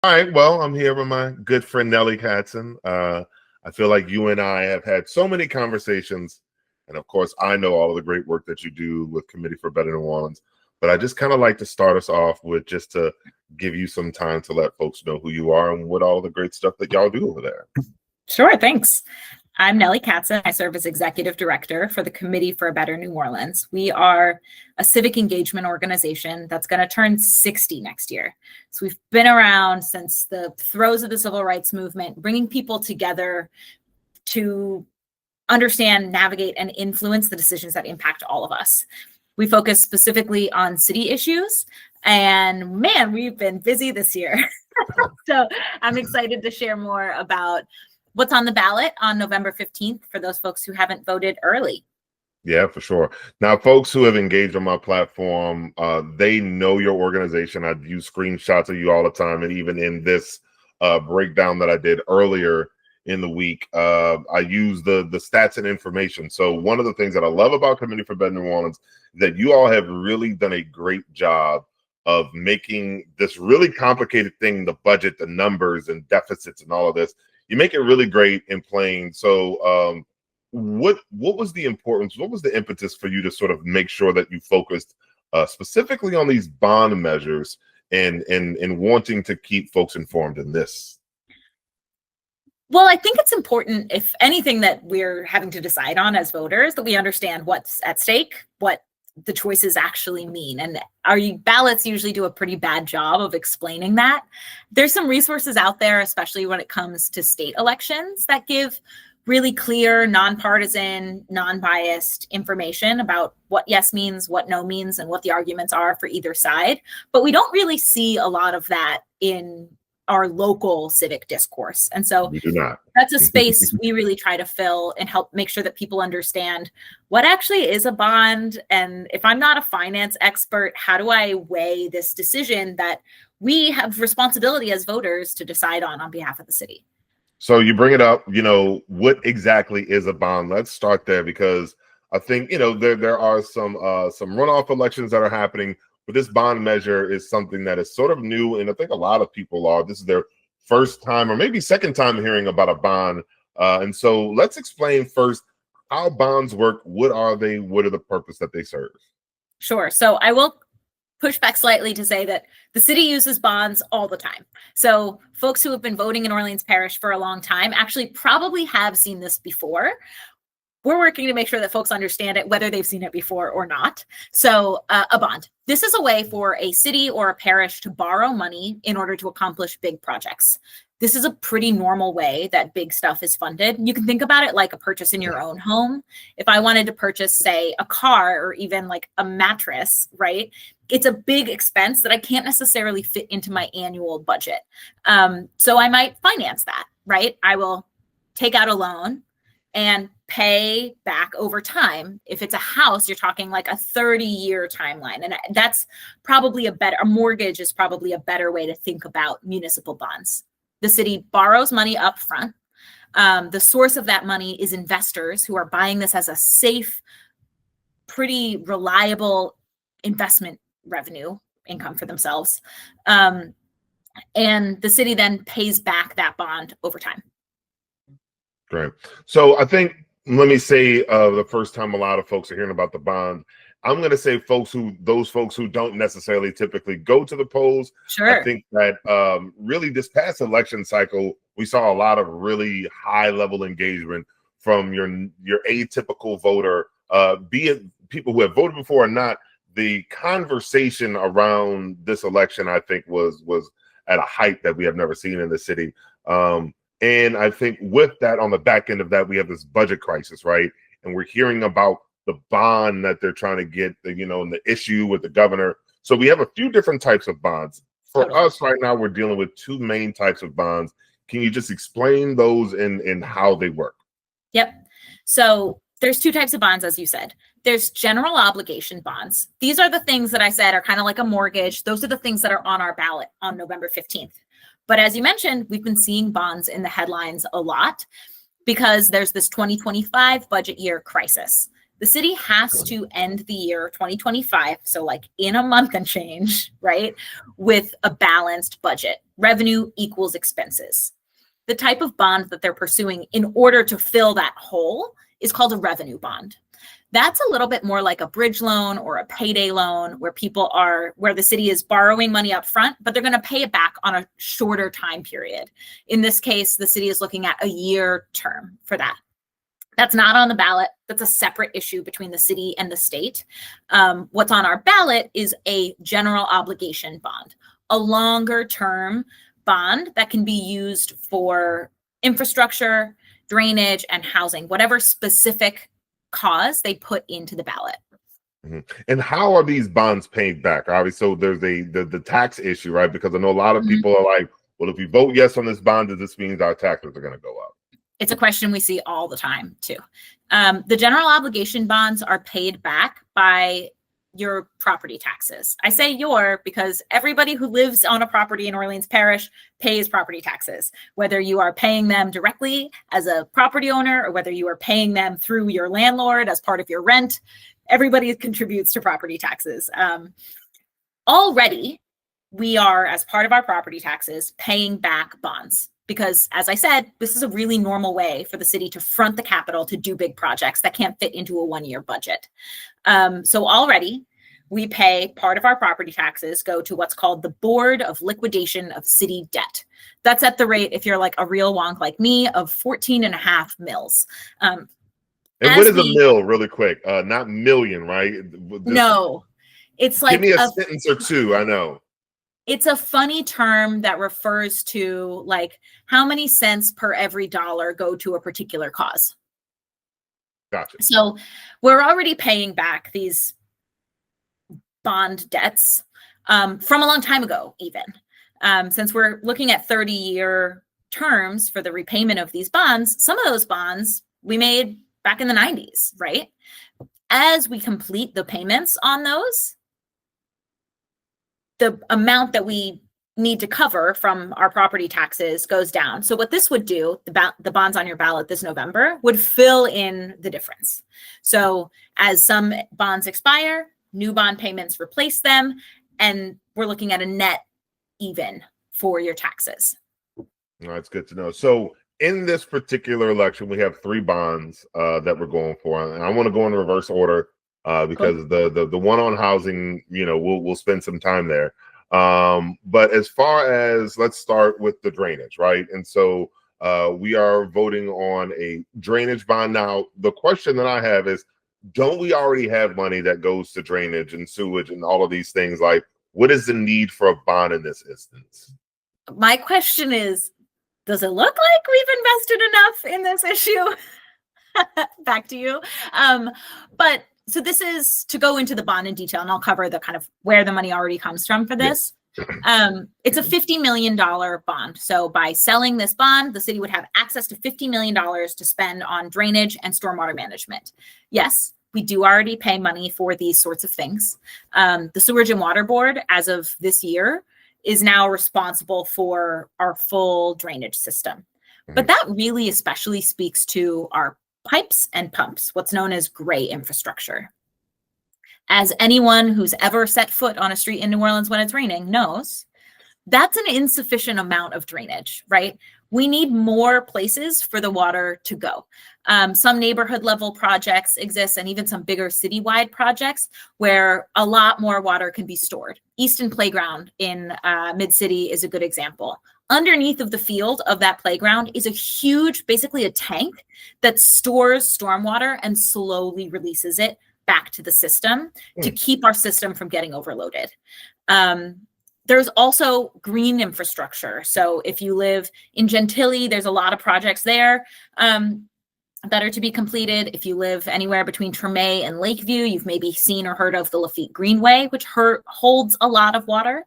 All right. Well, I'm here with my good friend Nellie Catzen. I feel like you and I have had so many conversations, and of course, I know all of the great work that you do with Committee for Better New Orleans. But I just kind of like to start us off with just to give you some time to let folks know who you are and what all the great stuff that y'all do over there. Sure, thanks. I'm Nellie Catzen. I serve as Executive Director for the Committee for a Better New Orleans. We are a civic engagement organization that's going to turn 60 next year. So we've been around since the throes of the civil rights movement, bringing people together to understand, navigate, and influence the decisions that impact all of us. We focus specifically on city issues, and man, we've been busy this year. So I'm excited to share more about what's on the ballot on November 15th for those folks who haven't voted early. Yeah, for sure. Now, folks who have engaged on my platform, they know your organization. I use screenshots of you all the time. And even in this breakdown that I did earlier in the week, I use the stats and information. So one of the things that I love about Committee for Better New Orleans is that you all have really done a great job of making this really complicated thing, the budget, the numbers and deficits and all of this. You make it really great in plain. So what was the importance? What was the impetus for you to sort of make sure that you focused specifically on these bond measures and wanting to keep folks informed in this? Well, I think it's important, if anything, that we're having to decide on as voters, that we understand what's at stake, what the choices actually mean. And our ballots usually do a pretty bad job of explaining that. There's some resources out there, especially when it comes to state elections, that give really clear, nonpartisan, non-biased information about what yes means, what no means, and what the arguments are for either side. But we don't really see a lot of that in our local civic discourse. And so We do not. That's a space we really try to fill and help make sure that people understand what actually is a bond. And if I'm not a finance expert, how do I weigh this decision that we have responsibility as voters to decide on behalf of the city? So you bring it up, what exactly is a bond? Let's start there, because I think, there are some runoff elections that are happening, but this bond measure is something that is sort of new. And I think a lot of people this is their first time or maybe second time hearing about a bond. And so let's explain first how bonds work. What are they? What are the purpose that they serve? Sure. So I will push back slightly to say that the city uses bonds all the time. So folks who have been voting in Orleans Parish for a long time actually probably have seen this before. We're working to make sure that folks understand it, whether they've seen it before or not. So a bond. This is a way for a city or a parish to borrow money in order to accomplish big projects. This is a pretty normal way that big stuff is funded. You can think about it like a purchase in your own home. If I wanted to purchase, say, a car or even like a mattress, right? It's a big expense that I can't necessarily fit into my annual budget. So I might finance that, right? I will take out a loan and pay back over time. If it's a house, you're talking like a 30-year timeline. And that's probably a mortgage is probably a better way to think about municipal bonds. The city borrows money up front. The source of that money is investors who are buying this as a safe, pretty reliable investment revenue income for themselves. And the city then pays back that bond over time. Great. So I think, let me say, the first time a lot of folks are hearing about the bond, I'm going to say those folks who don't necessarily typically go to the polls. Sure. I think that really this past election cycle, we saw a lot of really high level engagement from your atypical voter, be it people who have voted before or not. The conversation around this election, I think, was at a height that we have never seen in the city. And I think with that, on the back end of that, we have this budget crisis, right? And we're hearing about the bond that they're trying to get, and the issue with the governor. So we have a few different types of bonds. For us right now, we're dealing with two main types of bonds. Can you just explain those and how they work? Yep. So there's two types of bonds, as you said. There's general obligation bonds. These are the things that I said are kind of like a mortgage. Those are the things that are on our ballot on November 15th. But as you mentioned, we've been seeing bonds in the headlines a lot because there's this 2025 budget year crisis. the city has to end the year 2025, so like in a month and change, right, with a balanced budget. Revenue equals expenses. The type of bond that they're pursuing in order to fill that hole is called a revenue bond. That's a little bit more like a bridge loan or a payday loan where the city is borrowing money up front, but they're going to pay it back on a shorter time period. In this case, the city is looking at a year term for that. That's not on the ballot. That's a separate issue between the city and the state. What's on our ballot is a general obligation bond, a longer term bond that can be used for infrastructure, drainage, and housing, whatever specific cause they put into the ballot. And how are these bonds paid back? Obviously, so there's the tax issue, right? Because I know a lot of people are like, well, if we vote yes on this bond, does this mean our taxes are going to go up? It's a question we see all the time, too. The general obligation bonds are paid back by your property taxes. I say your because everybody who lives on a property in Orleans Parish pays property taxes, whether you are paying them directly as a property owner or whether you are paying them through your landlord as part of your rent. Everybody contributes to property taxes. Already, we are, as part of our property taxes, paying back bonds. Because, as I said, this is a really normal way for the city to front the capital to do big projects that can't fit into a one-year budget. So already, we pay part of our property taxes go to what's called the Board of Liquidation of City Debt. That's at the rate, if you're like a real wonk like me, of 14.5 mils. And what is a mil, really quick? Not million, right? No, it's like give me a sentence or two. I know. It's a funny term that refers to like how many cents per every dollar go to a particular cause. Gotcha. So we're already paying back these bond debts from a long time ago, even. Since we're looking at 30-year terms for the repayment of these bonds, some of those bonds we made back in the 90s, right? As we complete the payments on those, the amount that we need to cover from our property taxes goes down. So what this would do, the bonds on your ballot this November, would fill in the difference. So as some bonds expire, new bond payments replace them, and we're looking at a net even for your taxes. That's good to know. So in this particular election, we have 3 bonds that we're going for, and I want to go in reverse order. Because the one on housing, we'll spend some time there. But as far as, let's start with the drainage, right? And so we are voting on a drainage bond. Now, the question that I have is, don't we already have money that goes to drainage and sewage and all of these things? Like, what is the need for a bond in this instance? My question is, does it look like we've invested enough in this issue? Back to you. But so this is to go into the bond in detail, and I'll cover the kind of where the money already comes from for this. It's a $50 million bond. So by selling this bond, the city would have access to $50 million to spend on drainage and stormwater management. Yes, we do already pay money for these sorts of things. The Sewerage and Water Board, as of this year, is now responsible for our full drainage system. But that really especially speaks to our pipes and pumps, what's known as gray infrastructure. As anyone who's ever set foot on a street in New Orleans when it's raining knows, that's an insufficient amount of drainage, right? We need more places for the water to go. Some neighborhood level projects exist, and even some bigger citywide projects where a lot more water can be stored. Easton Playground in Mid-City is a good example. Underneath of the field of that playground is a huge, basically a tank that stores stormwater and slowly releases it back to the system to keep our system from getting overloaded. There's also green infrastructure. So if you live in Gentilly, there's a lot of projects there that are to be completed. If you live anywhere between Tremay and Lakeview, you've maybe seen or heard of the Lafitte Greenway, which holds a lot of water.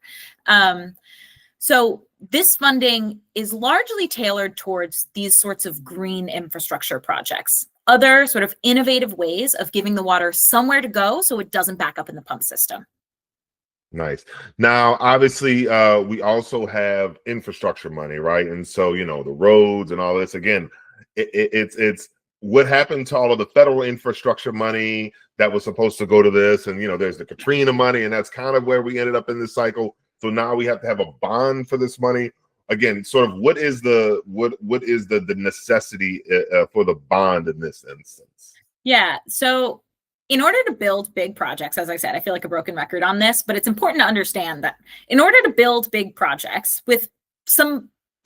So this funding is largely tailored towards these sorts of green infrastructure projects, other sort of innovative ways of giving the water somewhere to go so it doesn't back up in the pump system. Nice. Now, obviously, we also have infrastructure money, right? And so, the roads and all this, again, it's what happened to all of the federal infrastructure money that was supposed to go to this? And, there's the Katrina money, and that's kind of where we ended up in this cycle. So now we have to have a bond for this money. Again, sort of what is the necessity for the bond in this instance? Yeah. So in order to build big projects, as I said, I feel like a broken record on this, but it's important to understand that in order to build big projects with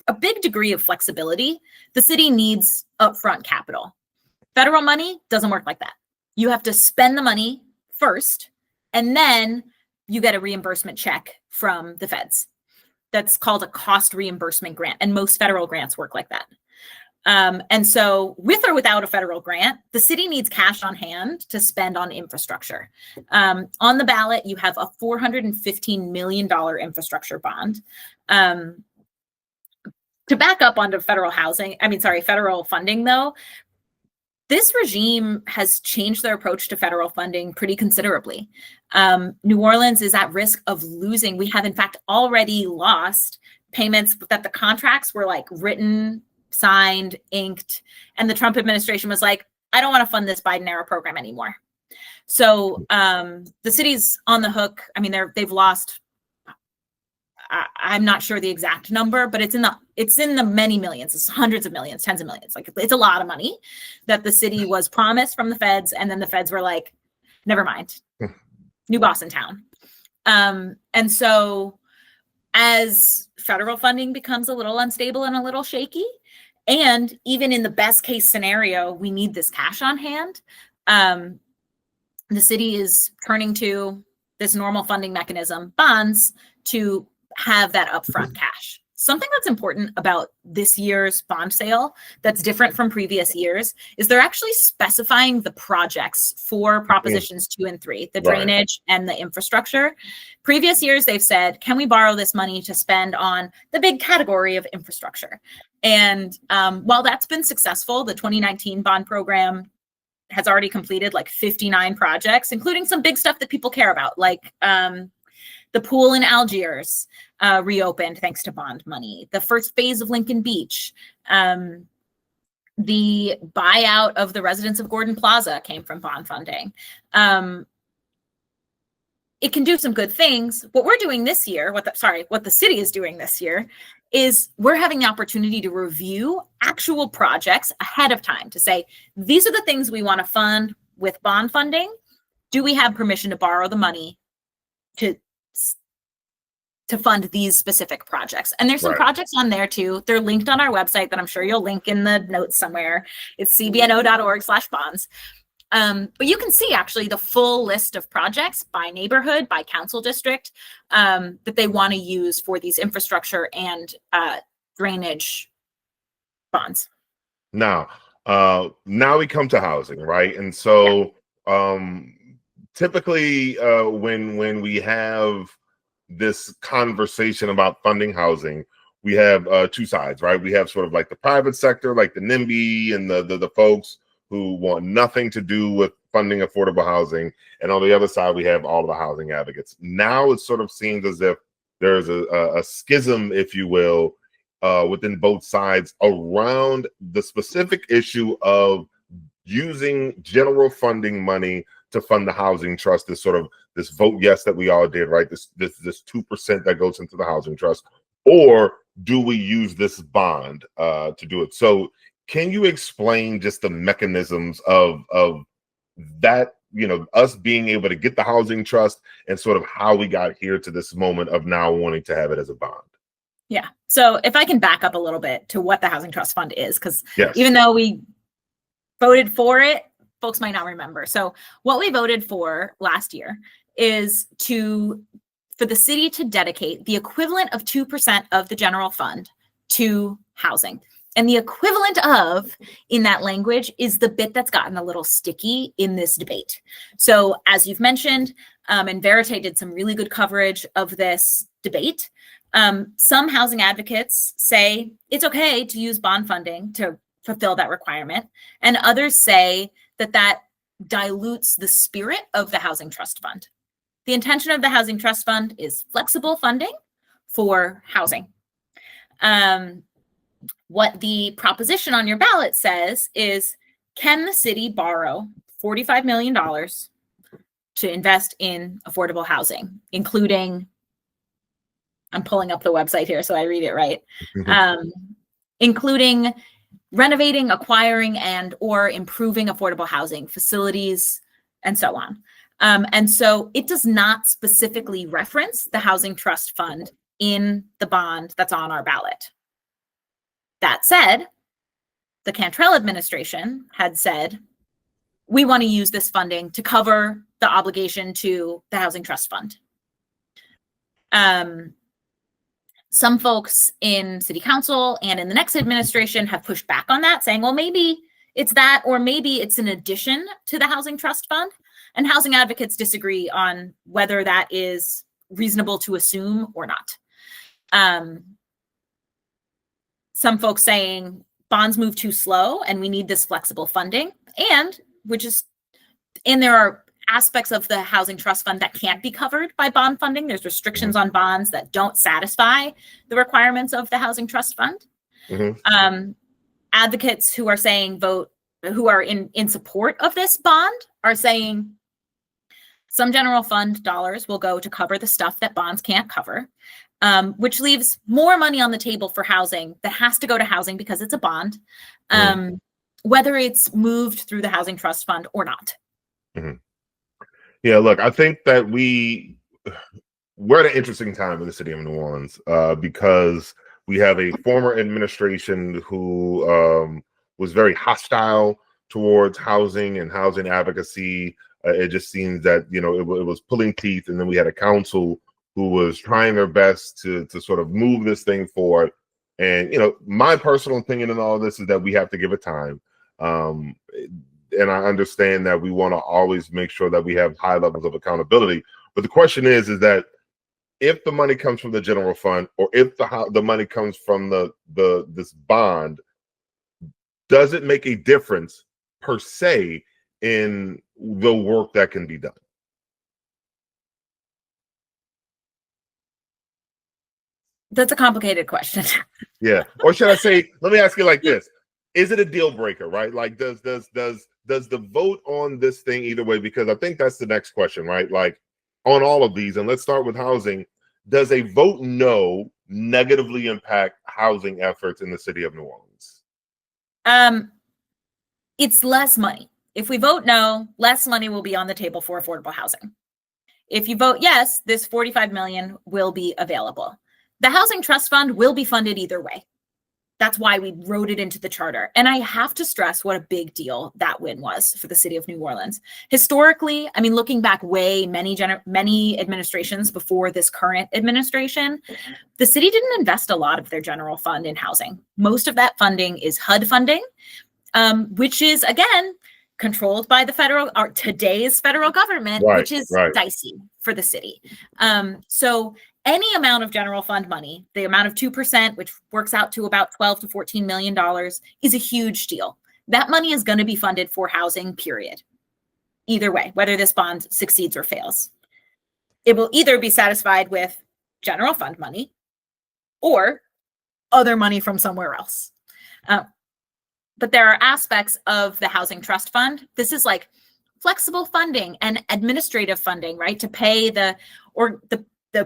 a big degree of flexibility, the city needs upfront capital. Federal money doesn't work like that. You have to spend the money first, and then you get a reimbursement check from the feds. That's called a cost reimbursement grant, and most federal grants work like that. And so with or without a federal grant, the city needs cash on hand to spend on infrastructure. On the ballot, you have a $415 million infrastructure bond. To back up onto federal funding though, this regime has changed their approach to federal funding pretty considerably. New Orleans is at risk of losing. We have in fact already lost payments that the contracts were like written, signed, inked, and the Trump administration was like, I don't want to fund this Biden era program anymore. So the city's on the hook. I mean, they've lost, I'm not sure the exact number, but it's in the many millions. It's hundreds of millions, tens of millions. Like, it's a lot of money that the city was promised from the feds, and then the feds were like, never mind, new boss in town. And so as federal funding becomes a little unstable and a little shaky, and even in the best case scenario, we need this cash on hand, the city is turning to this normal funding mechanism, bonds, to have that upfront cash. Something that's important about this year's bond sale that's different from previous years is they're actually specifying the projects for propositions 2 and 3, the drainage and the infrastructure. Previous years, they've said, can we borrow this money to spend on the big category of infrastructure? And while that's been successful, the 2019 bond program has already completed like 59 projects, including some big stuff that people care about, like the pool in Algiers reopened thanks to bond money. The first phase of Lincoln Beach, the buyout of the residents of Gordon Plaza came from bond funding. It can do some good things. What we're doing this year, what the city is doing this year, is we're having the opportunity to review actual projects ahead of time to say, these are the things we want to fund with bond funding. Do we have permission to borrow the money to fund these specific projects? And there's some projects on there too. They're linked on our website that I'm sure you'll link in the notes somewhere. It's cbno.org/bonds. But you can see actually the full list of projects by neighborhood, by council district, that they want to use for these infrastructure and drainage bonds. Now we come to housing, right? And so typically when we have this conversation about funding housing, we have two sides, right? We have sort of like the private sector, like the NIMBY and the folks who want nothing to do with funding affordable housing. And on the other side, we have all of the housing advocates. Now it sort of seems as if there's a schism, if you will, within both sides around the specific issue of using general funding money to fund the housing trust, this vote yes that we all did, right? This 2% that goes into the housing trust, or do we use this bond to do it? So can you explain just the mechanisms of that, us being able to get the housing trust and sort of how we got here to this moment of now wanting to have it as a bond? Yeah. So if I can back up a little bit to what the Housing Trust Fund is, because even though we voted for it, folks might not remember. So what we voted for last year is for the city to dedicate the equivalent of 2% of the general fund to housing. And the equivalent of, in that language, is the bit that's gotten a little sticky in this debate. So as you've mentioned, and Verite did some really good coverage of this debate, some housing advocates say it's okay to use bond funding to fulfill that requirement. And others say that dilutes the spirit of the Housing Trust Fund. The intention of the Housing Trust Fund is flexible funding for housing. What the proposition on your ballot says is can the city borrow $45 million to invest in affordable housing, including, I'm pulling up the website here so I read it right, including renovating, acquiring, and or improving affordable housing facilities, and so on. And so it does not specifically reference the Housing Trust Fund in the bond that's on our ballot. That said, the Cantrell administration had said, we want to use this funding to cover the obligation to the Housing Trust Fund. Some folks in city council and in the next administration have pushed back on that, saying, well, maybe it's that, or maybe it's an addition to the Housing Trust Fund. And housing advocates disagree on whether that is reasonable to assume or not. Some folks saying bonds move too slow and we need this flexible funding, and there are aspects of the Housing Trust Fund that can't be covered by bond funding. There's restrictions on bonds that don't satisfy the requirements of the Housing Trust Fund. Advocates who are saying who are in support of this bond are saying some general fund dollars will go to cover the stuff that bonds can't cover, which leaves more money on the table for housing that has to go to housing because it's a bond, whether it's moved through the Housing Trust Fund or not. Yeah, look, I think that we're at an interesting time in the city of New Orleans because we have a former administration who was very hostile towards housing and housing advocacy. It just seems that, it was pulling teeth. And then we had a council who was trying their best to sort of move this thing forward. And, my personal opinion in all of this is that we have to give it time. And I understand that we want to always make sure that we have high levels of accountability. But the question is that if the money comes from the general fund, or if the money comes from this bond, does it make a difference per se in the work that can be done? That's a complicated question. Yeah. Or should I say, let me ask you like this. Is it a deal breaker, right? Like, does the vote on this thing either way? Because I think that's the next question, right? Like, on all of these, and let's start with housing, does a vote no negatively impact housing efforts in the city of New Orleans? It's less money. If we vote no, less money will be on the table for affordable housing. If you vote yes, this $45 million will be available. The Housing Trust Fund will be funded either way. That's why we wrote it into the charter. And I have to stress what a big deal that win was for the city of New Orleans. Historically, I mean, looking back many administrations before this current administration, the city didn't invest a lot of their general fund in housing. Most of that funding is HUD funding, which is, again, controlled by today's federal government, which is dicey for the city. So any amount of general fund money, the amount of 2%, which works out to about $12 to $14 million, is a huge deal. That money is going to be funded for housing, period. Either way, whether this bond succeeds or fails. It will either be satisfied with general fund money or other money from somewhere else. But there are aspects of the Housing Trust Fund. This is like flexible funding and administrative funding, right? To pay the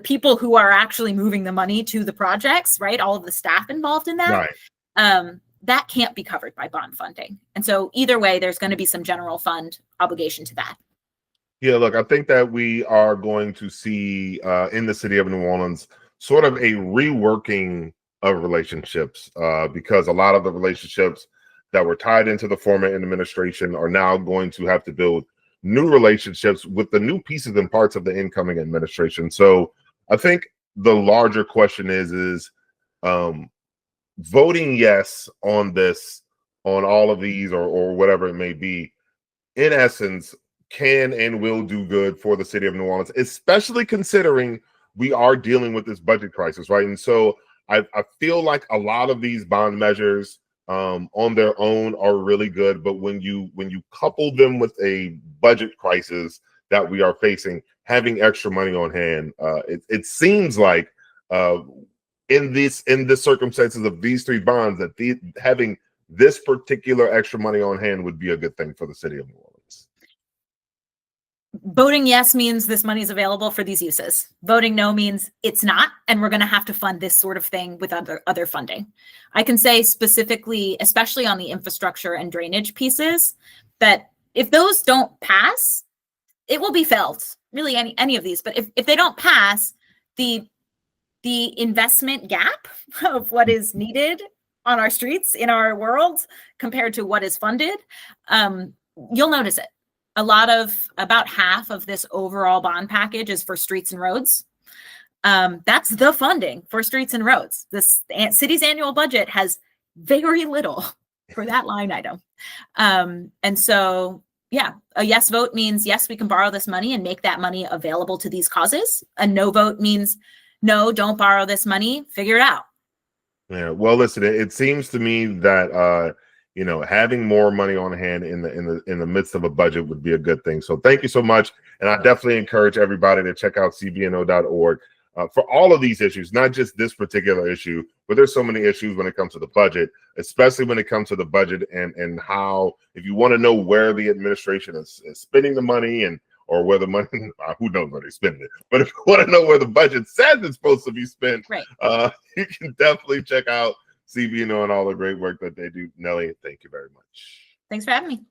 people who are actually moving the money to the projects, right? All of the staff involved in that. Right. That can't be covered by bond funding. And so either way, there's going to be some general fund obligation to that. Yeah, look, I think that we are going to see in the city of New Orleans sort of a reworking of relationships because a lot of the relationships that were tied into the former administration are now going to have to build new relationships with the new pieces and parts of the incoming administration. So I think the larger question is voting yes on this, on all of these or whatever it may be, in essence, can and will do good for the city of New Orleans, especially considering we are dealing with this budget crisis, right? And so I feel like a lot of these bond measures on their own are really good, but when you couple them with a budget crisis that we are facing, having extra money on hand, it seems like in the circumstances of these three bonds that having this particular extra money on hand would be a good thing for the city of New Orleans? Voting yes means this money is available for these uses. Voting no means it's not, and we're going to have to fund this sort of thing with other funding. I can say specifically, especially on the infrastructure and drainage pieces, that if those don't pass, it will be felt, really any of these. But if they don't pass, the investment gap of what is needed on our streets in our world compared to what is funded, you'll notice it. About half of this overall bond package is for streets and roads. That's the funding for streets and roads. This city's annual budget has very little for that line item. And so, yeah, a yes vote means yes, we can borrow this money and make that money available to these causes. A no vote means no, don't borrow this money, figure it out. Yeah, well, listen, it seems to me that having more money on hand in the midst of a budget would be a good thing. So thank you so much. And I definitely encourage everybody to check out cbno.org for all of these issues, not just this particular issue, but there's so many issues when it comes to the budget, especially when it comes to the budget and how, if you want to know where the administration is spending the money or where the money, who knows where they spend it, but if you want to know where the budget says it's supposed to be spent, right, you can definitely check out CBNO and all the great work that they do. Nellie, thank you very much. Thanks for having me.